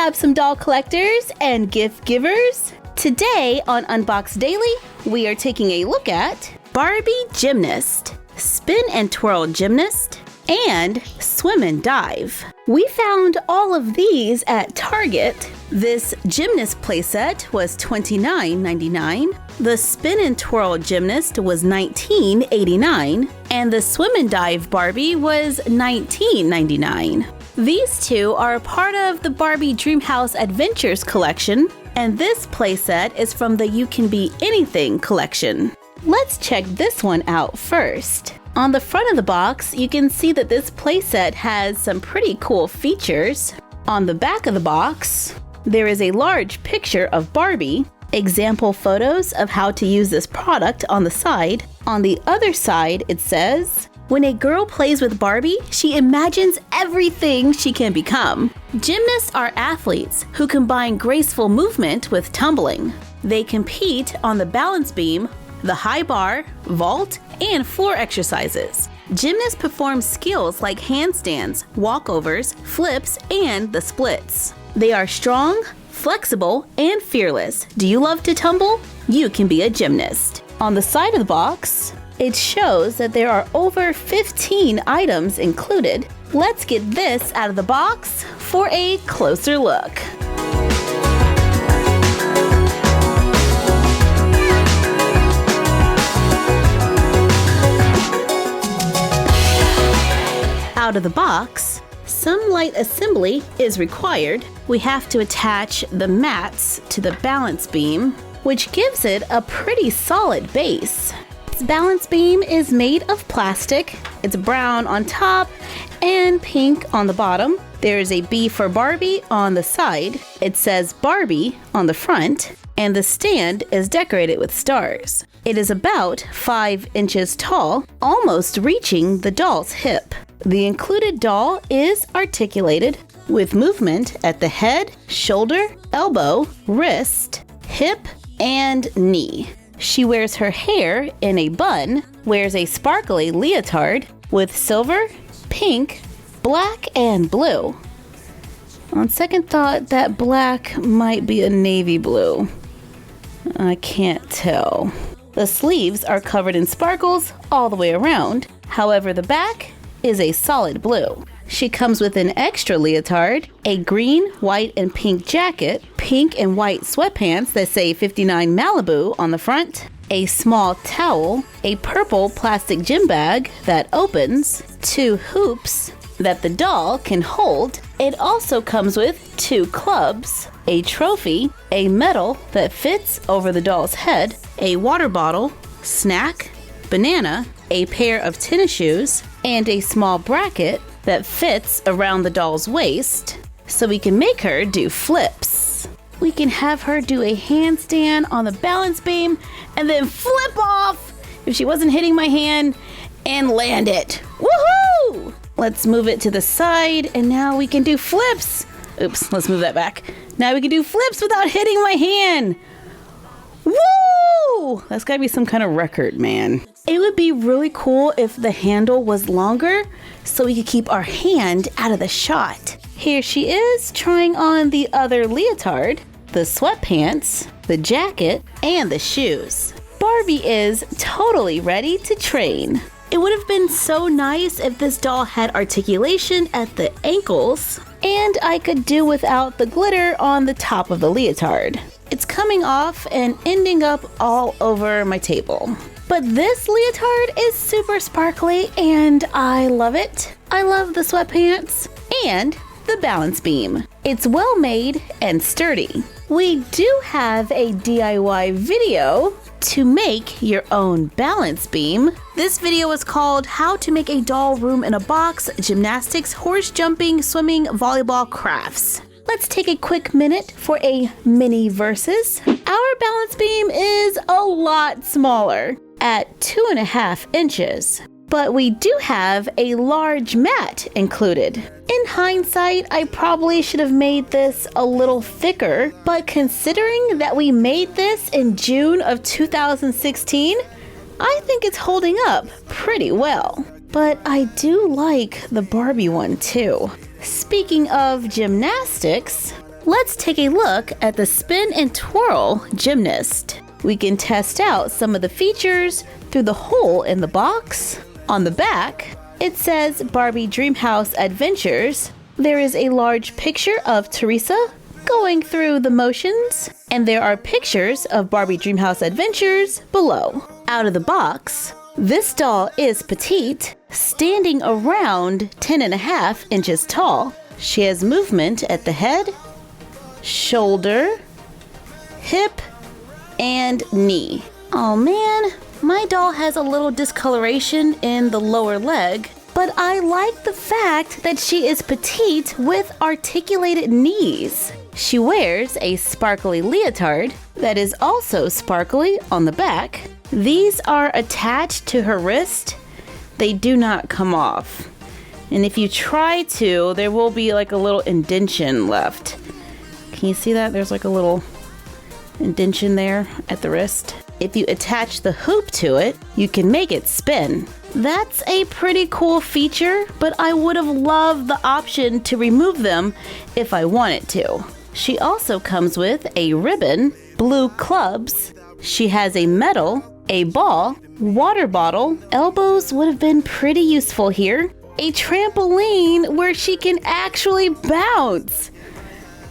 fabsome doll collectors and gift givers. Today on Unbox Daily, we are taking a look at Barbie Gymnast, Spinn Twirl Gymnast, and Swim'n Dive. We found all of these at Target. This gymnast playset was $29.99. The Spinn Twirl Gymnast was $19.89, and the Swim'n Dive Barbie was $19.99. These two are a part of the Barbie Dreamhouse Adventures collection, and this playset is from the You Can Be Anything collection. Let's check this one out first. On the front of the box, you can see that this playset has some pretty cool features. On the back of the box, there is a large picture of Barbie, example photos of how to use this product on the side. On the other side, it says, "When a girl plays with Barbie, she imagines everything she can become." Gymnasts are athletes who combine graceful movement with tumbling. They compete on the balance beam, the high bar, vault, and floor exercises. Gymnasts perform skills like handstands, walkovers, flips, and the splits. They are strong, flexible, and fearless. Do you love to tumble? You can be a gymnast. On the side of the box, it shows that there are over 15 items included. Let's get this out of the box for a closer look. Out of the box, some light assembly is required. We have to attach the mats to the balance beam, which gives it a pretty solid base. This balance beam is made of plastic. It's brown on top and pink on the bottom. There is a B for Barbie on the side. It says Barbie on the front, and the stand is decorated with stars. It is about 5 inches tall, almost reaching the doll's hip. The included doll is articulated with movement at the head, shoulder, elbow, wrist, hip, and knee. She wears her hair in a bun, wears a sparkly leotard with silver, pink, black, and blue. On second thought, that black might be a navy blue. I can't tell. The sleeves are covered in sparkles all the way around. However, the back is a solid blue. She comes with an extra leotard, a green, white, and pink jacket, pink and white sweatpants that say 59 Malibu on the front, a small towel, a purple plastic gym bag that opens, 2 hoops that the doll can hold. It also comes with 2 clubs, a trophy, a medal that fits over the doll's head, a water bottle, snack, banana, a pair of tennis shoes, and a small bracket that fits around the doll's waist so we can make her do flips. We can have her do a handstand on the balance beam and then flip off if she wasn't hitting my hand and land it. Woohoo! Let's move it to the side and now we can do flips. Oops, let's move that back. Now we can do flips without hitting my hand. Woo! That's gotta be some kind of record, man. It would be really cool if the handle was longer so we could keep our hand out of the shot. Here she is trying on the other leotard, the sweatpants, the jacket, and the shoes. Barbie is totally ready to train. It would have been so nice if this doll had articulation at the ankles, and I could do without the glitter on the top of the leotard. It's coming off and ending up all over my table. But this leotard is super sparkly and I love it. I love the sweatpants and the balance beam. It's well made and sturdy. We do have a DIY video to make your own balance beam. This video is called How to Make a Doll Room in a Box, Gymnastics, Horse Jumping, Swimming, Volleyball Crafts. Let's take a quick minute for a mini versus. Our balance beam is a lot smaller at 2.5 inches, but we do have a large mat included. In hindsight, I probably should have made this a little thicker, but considering that we made this in June of 2016, I think it's holding up pretty well. But I do like the Barbie one too. Speaking of gymnastics, let's take a look at the Spinn Twirl Gymnast. We can test out some of the features through the hole in the box. On the back, it says Barbie Dreamhouse Adventures. There is a large picture of Teresa going through the motions, and there are pictures of Barbie Dreamhouse Adventures below. Out of the box, this doll is petite, standing around 10.5 inches tall. She has movement at the head, shoulder, hip, and knee. Oh man, my doll has a little discoloration in the lower leg, but I like the fact that she is petite with articulated knees. She wears a sparkly leotard that is also sparkly on the back. These are attached to her wrist. They do not come off. And if you try to, there will be like a little indentation left. Can you see that? There's like a little indentation there at the wrist. If you attach the hoop to it, you can make it spin. That's a pretty cool feature, but I would have loved the option to remove them if I wanted to. She also comes with a ribbon, blue clubs. She has a medal, a ball, water bottle. Elbows would have been pretty useful here. A trampoline where she can actually bounce.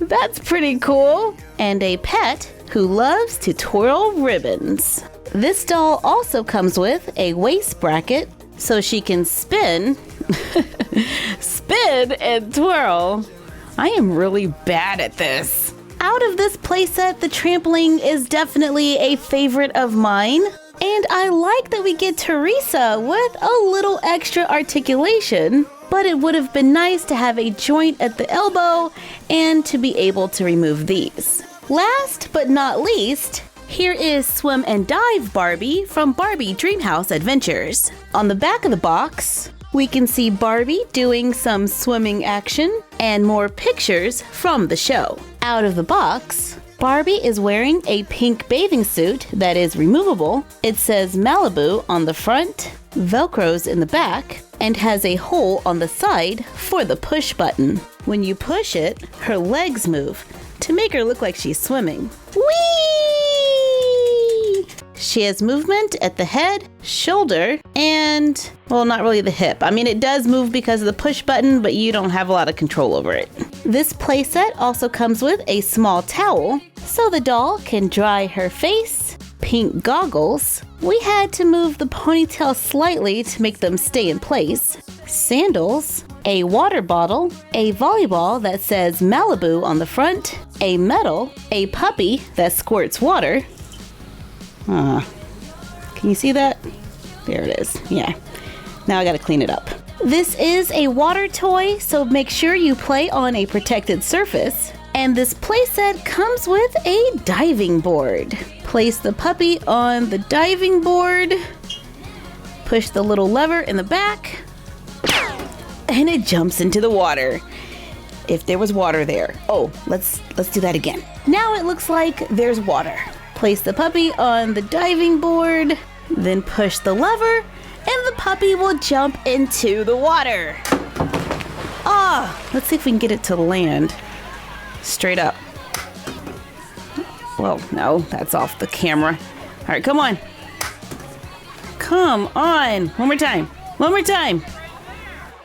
That's pretty cool. And a pet who loves to twirl ribbons. This doll also comes with a waist bracket so she can spin, spin and twirl. I am really bad at this. Out of this playset, the trampoline is definitely a favorite of mine. And I like that we get Teresa with a little extra articulation, but it would have been nice to have a joint at the elbow and to be able to remove these. Last but not least, here is Swim'n Dive Barbie from Barbie Dreamhouse Adventures. On the back of the box, we can see Barbie doing some swimming action and more pictures from the show. Out of the box, Barbie is wearing a pink bathing suit that is removable. It says Malibu on the front, Velcros in the back, and has a hole on the side for the push button. When you push it, her legs move to make her look like she's swimming. Whee! She has movement at the head, shoulder, and, well, not really the hip. I mean, it does move because of the push button, but you don't have a lot of control over it. This playset also comes with a small towel, so the doll can dry her face, pink goggles. We had to move the ponytail slightly to make them stay in place. Sandals, a water bottle, a volleyball that says Malibu on the front, a medal, a puppy that squirts water. Can you see that? There it is. Yeah. Now I gotta clean it up. This is a water toy, so make sure you play on a protected surface. And this playset comes with a diving board. Place the puppy on the diving board. Push the little lever in the back. And it jumps into the water. If there was water there. Oh, let's do that again. Now it looks like there's water. Place the puppy on the diving board, then push the lever, and the puppy will jump into the water. Let's see if we can get it to land. Straight up. Well, no, that's off the camera. All right, come on. Come on. One more time. One more time.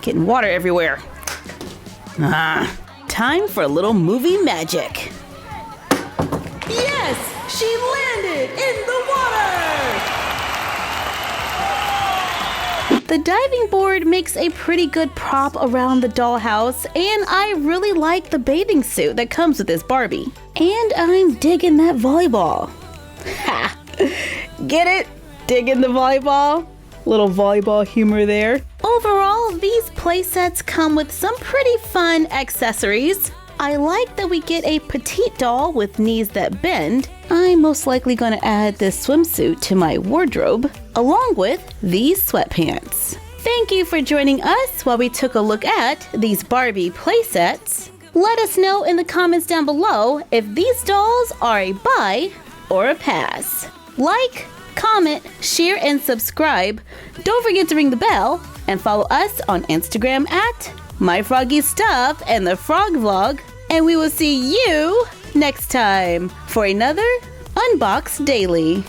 Getting water everywhere. Time for a little movie magic. Yes, she landed in the water! The diving board makes a pretty good prop around the dollhouse, and I really like the bathing suit that comes with this Barbie. And I'm digging that volleyball. Ha! Get it? Digging the volleyball? Little volleyball humor there. Overall, these playsets come with some pretty fun accessories. I like that we get a petite doll with knees that bend. I'm most likely going to add this swimsuit to my wardrobe, along with these sweatpants. Thank you for joining us while we took a look at these Barbie playsets. Let us know in the comments down below if these dolls are a buy or a pass. Like, comment, share, and subscribe. Don't forget to ring the bell and follow us on Instagram at MyFroggyStuff and the Frog Vlog. And we will see you next time for another Unbox Daily.